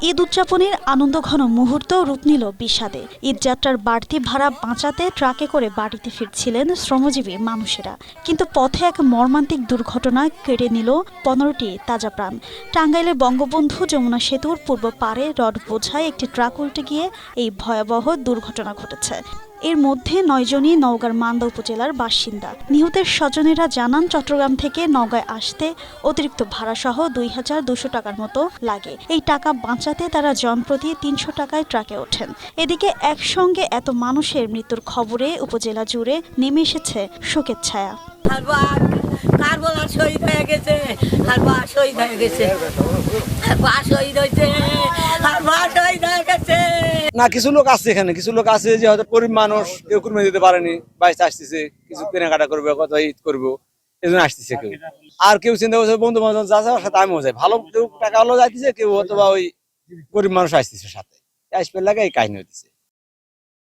ঈদ উদযাপনের আনন্দঘন মুহূর্ত রূপ নিল বিষাদে। ঈদযাত্রার বাড়তি ভাড়া বাঁচাতে ট্রাকে করে বাড়িতে ফিরছিলেন শ্রমজীবী মানুষেরা, কিন্তু পথে এক মর্মান্তিক দুর্ঘটনা কেড়ে নিল 15টি তাজা প্রাণ। টাঙ্গাইলের বঙ্গবন্ধু যমুনা সেতুর পূর্ব পারে রড বোঝায় একটি ট্রাক উল্টে গিয়ে এই ভয়াবহ দুর্ঘটনা ঘটেছে। এর মধ্যে 9 জনই নওগাঁর মান্দা উপজেলার বাসিন্দা। নিহতের স্বজনেরা জানান, চট্টগ্রাম থেকে নওগাঁয় আসতে অতিরিক্ত ভাড়াসহ 2200 টাকার মতো লাগে। এই টাকা বাঁচাতে তারা জনপ্রতি 300 টাকায় ট্রাকে ওঠেন। এদিকে একসঙ্গে এত মানুষের মৃত্যুর খবরে উপজেলা জুড়ে নেমে এসেছে শোকের ছায়া। শহীদ হয়ে গেছে, শহীদ হয়ে গেছে, শহীদ হয়েছে, শহীদ হয়ে গেছে। না, কিছু লোক আছে এখানে, কিছু লোক আছে যে হয়তো গরিব মানুষ, কেউ কুরবানি দিতে পারেনি, বাইরে আসতেছে, কিছু কেনাকাটা করবে, কত ঈদ করবো, এই জন্য আসতেছে কেউ। আর কেউ চিন্তা করছে বন্ধু বান্ধব যা যাওয়ার সাথে আমিও যাই, ভালো কেউ টাকা হলো যাইতেছে, কেউ হয়তো বা ওই গরিব মানুষ আসতেছে সাথে, আসবে লাগে এই কাহিনী হইতেছে।